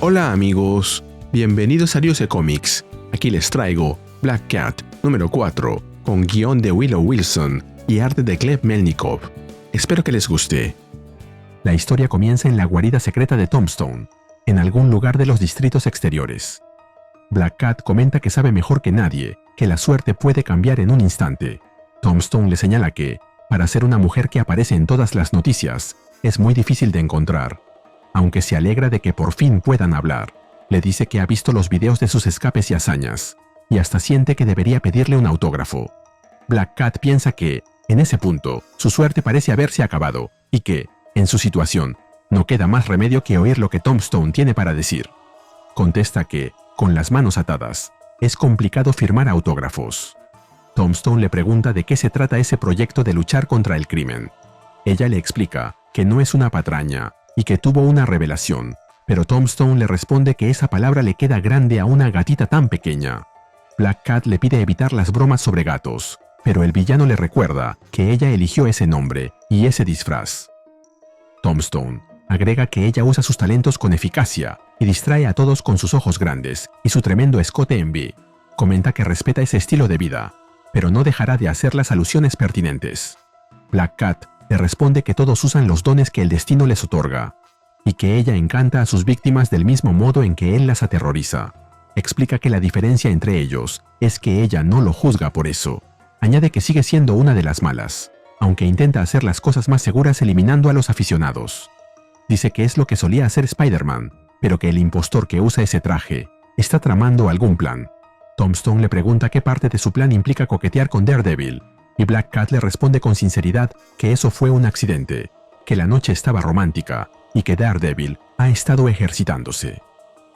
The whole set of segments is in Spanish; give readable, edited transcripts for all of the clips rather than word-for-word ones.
Hola amigos, bienvenidos a Ariose Comics. Aquí les traigo Black Cat número 4, con guión de Willow Wilson y arte de Gleb Melnikov. Espero que les guste. La historia comienza en la guarida secreta de Tombstone, en algún lugar de los distritos exteriores. Black Cat comenta que sabe mejor que nadie que la suerte puede cambiar en un instante. Tombstone le señala que, para ser una mujer que aparece en todas las noticias, es muy difícil de encontrar. Aunque se alegra de que por fin puedan hablar, le dice que ha visto los videos de sus escapes y hazañas, y hasta siente que debería pedirle un autógrafo. Black Cat piensa que, en ese punto, su suerte parece haberse acabado, y que, en su situación, no queda más remedio que oír lo que Tombstone tiene para decir. Contesta que, con las manos atadas, es complicado firmar autógrafos. Tombstone le pregunta de qué se trata ese proyecto de luchar contra el crimen. Ella le explica que no es una patraña y que tuvo una revelación, pero Tombstone le responde que esa palabra le queda grande a una gatita tan pequeña. Black Cat le pide evitar las bromas sobre gatos, pero el villano le recuerda que ella eligió ese nombre y ese disfraz. Tombstone agrega que ella usa sus talentos con eficacia y distrae a todos con sus ojos grandes y su tremendo escote en V. Comenta que respeta ese estilo de vida, pero no dejará de hacer las alusiones pertinentes. Black Cat le responde que todos usan los dones que el destino les otorga, y que ella encanta a sus víctimas del mismo modo en que él las aterroriza. Explica que la diferencia entre ellos es que ella no lo juzga por eso. Añade que sigue siendo una de las malas, aunque intenta hacer las cosas más seguras eliminando a los aficionados. Dice que es lo que solía hacer Spider-Man, pero que el impostor que usa ese traje está tramando algún plan. Tombstone le pregunta qué parte de su plan implica coquetear con Daredevil, y Black Cat le responde con sinceridad que eso fue un accidente, que la noche estaba romántica y que Daredevil ha estado ejercitándose.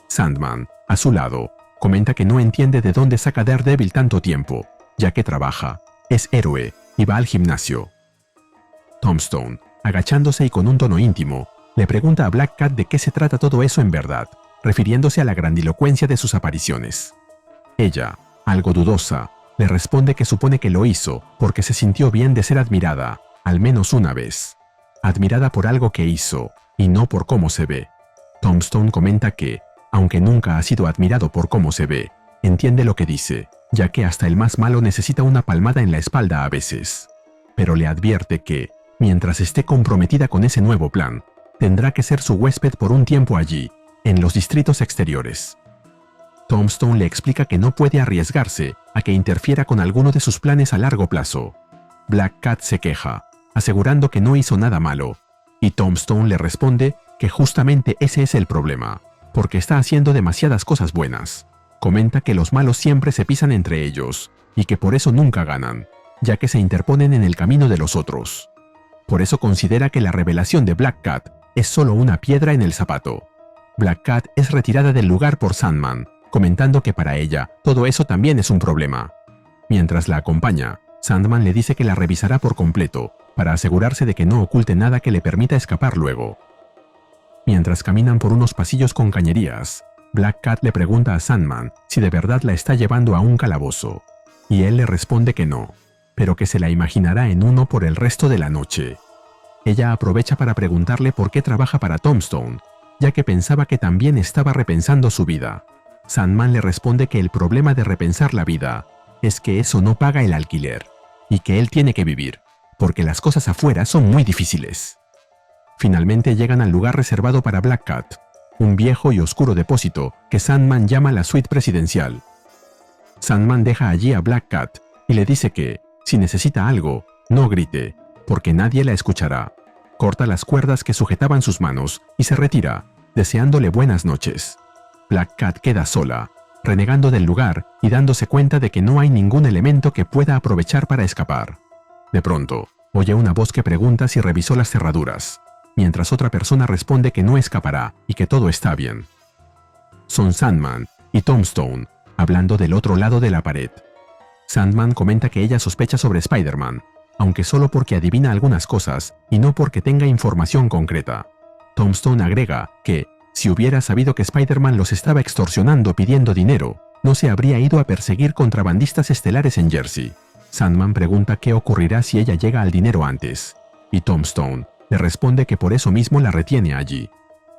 Sandman, a su lado, comenta que no entiende de dónde saca Daredevil tanto tiempo, ya que trabaja, es héroe y va al gimnasio. Tombstone, agachándose y con un tono íntimo, le pregunta a Black Cat de qué se trata todo eso en verdad, refiriéndose a la grandilocuencia de sus apariciones. Ella, algo dudosa, le responde que supone que lo hizo porque se sintió bien de ser admirada, al menos una vez. Admirada por algo que hizo, y no por cómo se ve. Tombstone comenta que, aunque nunca ha sido admirado por cómo se ve, entiende lo que dice, ya que hasta el más malo necesita una palmada en la espalda a veces. Pero le advierte que, mientras esté comprometida con ese nuevo plan, tendrá que ser su huésped por un tiempo allí, en los distritos exteriores. Tombstone le explica que no puede arriesgarse a que interfiera con alguno de sus planes a largo plazo. Black Cat se queja, asegurando que no hizo nada malo, y Tombstone le responde que justamente ese es el problema, porque está haciendo demasiadas cosas buenas. Comenta que los malos siempre se pisan entre ellos, y que por eso nunca ganan, ya que se interponen en el camino de los otros. Por eso considera que la revelación de Black Cat es solo una piedra en el zapato. Black Cat es retirada del lugar por Sandman, comentando que para ella todo eso también es un problema. Mientras la acompaña, Sandman le dice que la revisará por completo, para asegurarse de que no oculte nada que le permita escapar luego. Mientras caminan por unos pasillos con cañerías, Black Cat le pregunta a Sandman si de verdad la está llevando a un calabozo, y él le responde que no, pero que se la imaginará en uno por el resto de la noche. Ella aprovecha para preguntarle por qué trabaja para Tombstone, ya que pensaba que también estaba repensando su vida. Sandman le responde que el problema de repensar la vida es que eso no paga el alquiler, y que él tiene que vivir, porque las cosas afuera son muy difíciles. Finalmente llegan al lugar reservado para Black Cat, un viejo y oscuro depósito que Sandman llama la suite presidencial. Sandman deja allí a Black Cat y le dice que, si necesita algo, no grite, porque nadie la escuchará. Corta las cuerdas que sujetaban sus manos y se retira, deseándole buenas noches. Black Cat queda sola, renegando del lugar y dándose cuenta de que no hay ningún elemento que pueda aprovechar para escapar. De pronto, oye una voz que pregunta si revisó las cerraduras, mientras otra persona responde que no escapará y que todo está bien. Son Sandman y Tombstone, hablando del otro lado de la pared. Sandman comenta que ella sospecha sobre Spider-Man, aunque solo porque adivina algunas cosas y no porque tenga información concreta. Tombstone agrega que, si hubiera sabido que Spider-Man los estaba extorsionando pidiendo dinero, no se habría ido a perseguir contrabandistas estelares en Jersey. Sandman pregunta qué ocurrirá si ella llega al dinero antes, y Tombstone le responde que por eso mismo la retiene allí.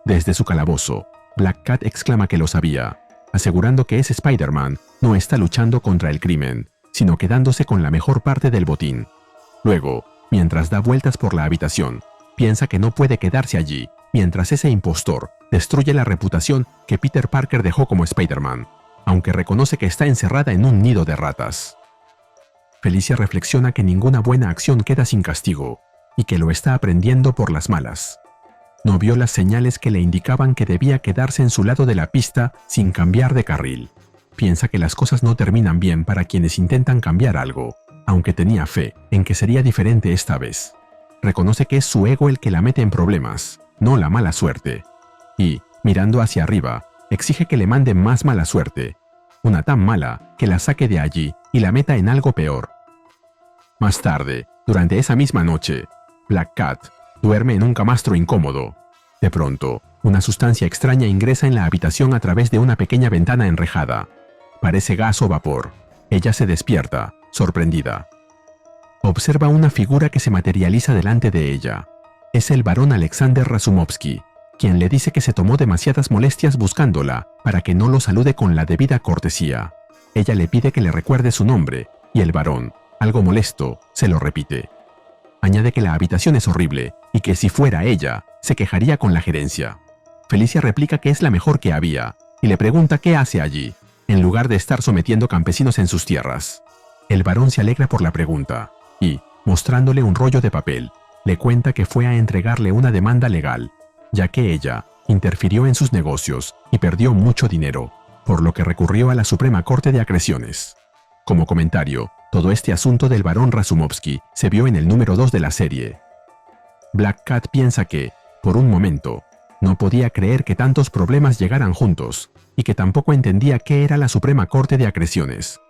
Desde su calabozo, Black Cat exclama que lo sabía, asegurando que ese Spider-Man no está luchando contra el crimen, sino quedándose con la mejor parte del botín. Luego, mientras da vueltas por la habitación, piensa que no puede quedarse allí, mientras ese impostor destruye la reputación que Peter Parker dejó como Spider-Man, aunque reconoce que está encerrada en un nido de ratas. Felicia reflexiona que ninguna buena acción queda sin castigo, y que lo está aprendiendo por las malas. No vio las señales que le indicaban que debía quedarse en su lado de la pista sin cambiar de carril. Piensa que las cosas no terminan bien para quienes intentan cambiar algo, aunque tenía fe en que sería diferente esta vez. Reconoce que es su ego el que la mete en problemas, no la mala suerte. Y, mirando hacia arriba, exige que le manden más mala suerte, una tan mala que la saque de allí y la meta en algo peor. Más tarde, durante esa misma noche, Black Cat duerme en un camastro incómodo. De pronto, una sustancia extraña ingresa en la habitación a través de una pequeña ventana enrejada. Parece gas o vapor. Ella se despierta, sorprendida. Observa una figura que se materializa delante de ella. Es el barón Alexander Razumovsky, quien le dice que se tomó demasiadas molestias buscándola para que no lo salude con la debida cortesía. Ella le pide que le recuerde su nombre, y el barón, algo molesto, se lo repite. Añade que la habitación es horrible y que si fuera ella, se quejaría con la gerencia. Felicia replica que es la mejor que había y le pregunta qué hace allí, en lugar de estar sometiendo campesinos en sus tierras. El barón se alegra por la pregunta y, mostrándole un rollo de papel, le cuenta que fue a entregarle una demanda legal, ya que ella interfirió en sus negocios y perdió mucho dinero, por lo que recurrió a la Suprema Corte de Acreciones. Como comentario, todo este asunto del barón Razumovsky se vio en el número 2 de la serie. Black Cat piensa que, por un momento, no podía creer que tantos problemas llegaran juntos, y que tampoco entendía qué era la Suprema Corte de Acreciones.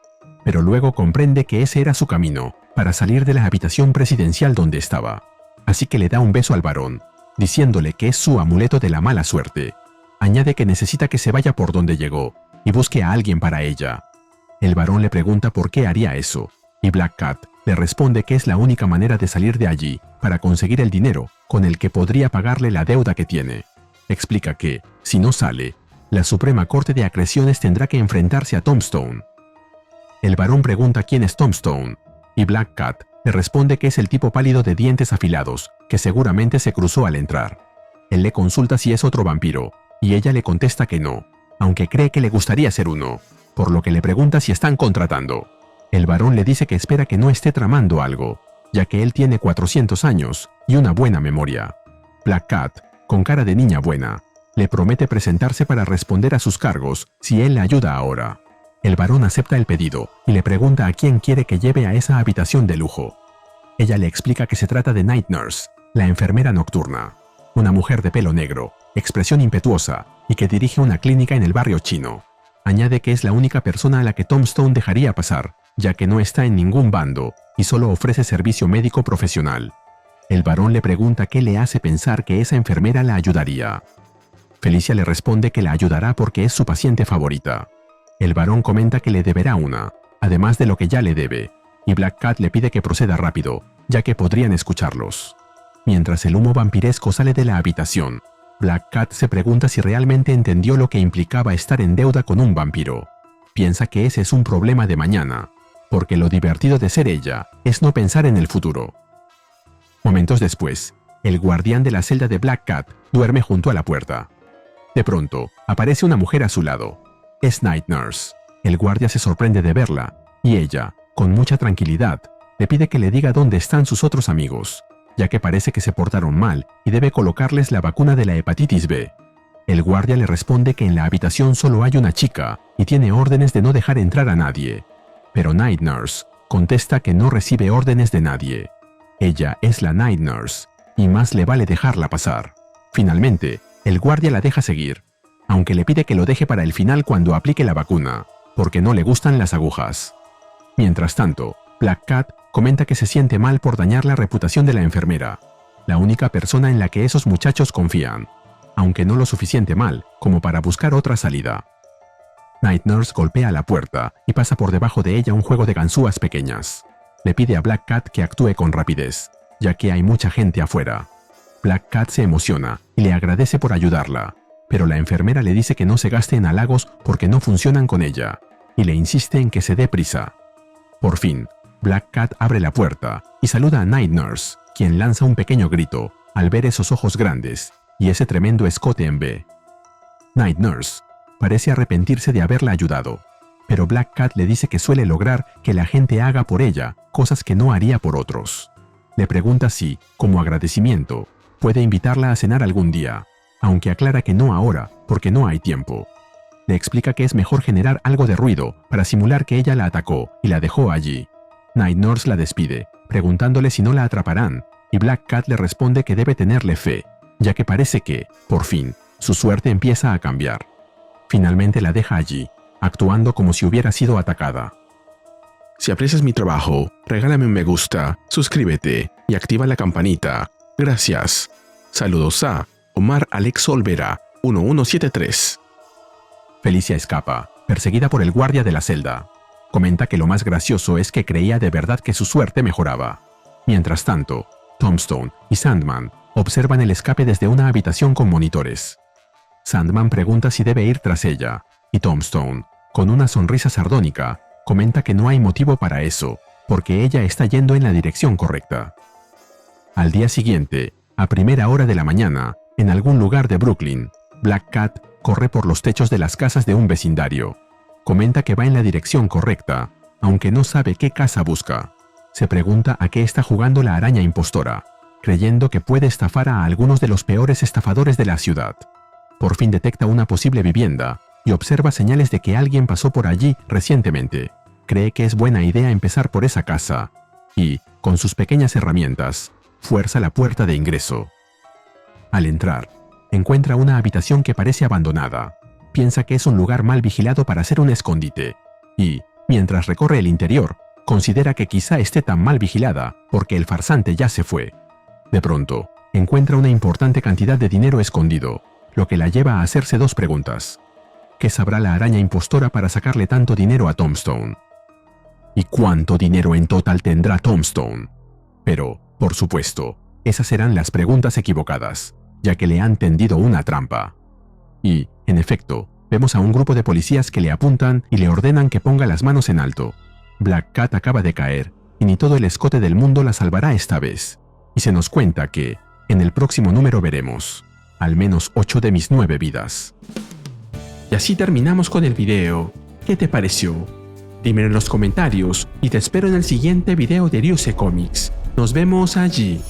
Pero luego comprende que ese era su camino para salir de la habitación presidencial donde estaba. Así que le da un beso al barón, diciéndole que es su amuleto de la mala suerte. Añade que necesita que se vaya por donde llegó y busque a alguien para ella. El barón le pregunta por qué haría eso, y Black Cat le responde que es la única manera de salir de allí para conseguir el dinero con el que podría pagarle la deuda que tiene. Explica que, si no sale, la Suprema Corte de Acreciones tendrá que enfrentarse a Tombstone. El barón pregunta quién es Tombstone, y Black Cat le responde que es el tipo pálido de dientes afilados que seguramente se cruzó al entrar. Él le consulta si es otro vampiro, y ella le contesta que no, aunque cree que le gustaría ser uno, por lo que le pregunta si están contratando. El barón le dice que espera que no esté tramando algo, ya que él tiene 400 años y una buena memoria. Black Cat, con cara de niña buena, le promete presentarse para responder a sus cargos si él le ayuda ahora. El barón acepta el pedido y le pregunta a quién quiere que lleve a esa habitación de lujo. Ella le explica que se trata de Night Nurse, la enfermera nocturna, una mujer de pelo negro, expresión impetuosa y que dirige una clínica en el barrio chino. Añade que es la única persona a la que Tombstone dejaría pasar, ya que no está en ningún bando y solo ofrece servicio médico profesional. El barón le pregunta qué le hace pensar que esa enfermera la ayudaría. Felicia le responde que la ayudará porque es su paciente favorita. El barón comenta que le deberá una, además de lo que ya le debe, y Black Cat le pide que proceda rápido, ya que podrían escucharlos. Mientras el humo vampiresco sale de la habitación, Black Cat se pregunta si realmente entendió lo que implicaba estar en deuda con un vampiro. Piensa que ese es un problema de mañana, porque lo divertido de ser ella es no pensar en el futuro. Momentos después, el guardián de la celda de Black Cat duerme junto a la puerta. De pronto, aparece una mujer a su lado. Es Night Nurse. El guardia se sorprende de verla, y ella, con mucha tranquilidad, le pide que le diga dónde están sus otros amigos, ya que parece que se portaron mal y debe colocarles la vacuna de la hepatitis B. El guardia le responde que en la habitación solo hay una chica y tiene órdenes de no dejar entrar a nadie. Pero Night Nurse contesta que no recibe órdenes de nadie. Ella es la Night Nurse, y más le vale dejarla pasar. Finalmente, el guardia la deja seguir, aunque le pide que lo deje para el final cuando aplique la vacuna, porque no le gustan las agujas. Mientras tanto, Black Cat comenta que se siente mal por dañar la reputación de la enfermera, la única persona en la que esos muchachos confían, aunque no lo suficiente mal como para buscar otra salida. Night Nurse golpea la puerta y pasa por debajo de ella un juego de ganzúas pequeñas. Le pide a Black Cat que actúe con rapidez, ya que hay mucha gente afuera. Black Cat se emociona y le agradece por ayudarla, pero la enfermera le dice que no se gaste en halagos porque no funcionan con ella, y le insiste en que se dé prisa. Por fin, Black Cat abre la puerta y saluda a Night Nurse, quien lanza un pequeño grito al ver esos ojos grandes y ese tremendo escote en V. Night Nurse parece arrepentirse de haberla ayudado, pero Black Cat le dice que suele lograr que la gente haga por ella cosas que no haría por otros. Le pregunta si, como agradecimiento, puede invitarla a cenar algún día, aunque aclara que no ahora porque no hay tiempo. Le explica que es mejor generar algo de ruido para simular que ella la atacó y la dejó allí. Night Nurse la despide, preguntándole si no la atraparán, y Black Cat le responde que debe tenerle fe, ya que parece que, por fin, su suerte empieza a cambiar. Finalmente la deja allí, actuando como si hubiera sido atacada. Si aprecias mi trabajo, regálame un me gusta, suscríbete y activa la campanita. Gracias. Saludos a Omar Alex Olvera, 1173. Felicia escapa, perseguida por el guardia de la celda. Comenta que lo más gracioso es que creía de verdad que su suerte mejoraba. Mientras tanto, Tombstone y Sandman observan el escape desde una habitación con monitores. Sandman pregunta si debe ir tras ella, y Tombstone, con una sonrisa sardónica, comenta que no hay motivo para eso, porque ella está yendo en la dirección correcta. Al día siguiente, a primera hora de la mañana, en algún lugar de Brooklyn, Black Cat corre por los techos de las casas de un vecindario. Comenta que va en la dirección correcta, aunque no sabe qué casa busca. Se pregunta a qué está jugando la araña impostora, creyendo que puede estafar a algunos de los peores estafadores de la ciudad. Por fin detecta una posible vivienda y observa señales de que alguien pasó por allí recientemente. Cree que es buena idea empezar por esa casa y, con sus pequeñas herramientas, fuerza la puerta de ingreso. Al entrar, encuentra una habitación que parece abandonada. Piensa que es un lugar mal vigilado para ser un escondite y, mientras recorre el interior, considera que quizá esté tan mal vigilada porque el farsante ya se fue. De pronto, encuentra una importante cantidad de dinero escondido, lo que la lleva a hacerse dos preguntas. ¿Qué sabrá la araña impostora para sacarle tanto dinero a Tombstone? ¿Y cuánto dinero en total tendrá Tombstone? Pero, por supuesto, esas serán las preguntas equivocadas, ya que le han tendido una trampa. Y, en efecto, vemos a un grupo de policías que le apuntan y le ordenan que ponga las manos en alto. Black Cat acaba de caer, y ni todo el escote del mundo la salvará esta vez. Y se nos cuenta que, en el próximo número veremos, al menos 8 de mis 9 vidas. Y así terminamos con el video. ¿Qué te pareció? Dímelo en los comentarios y te espero en el siguiente video de Ryuse Comics. Nos vemos allí.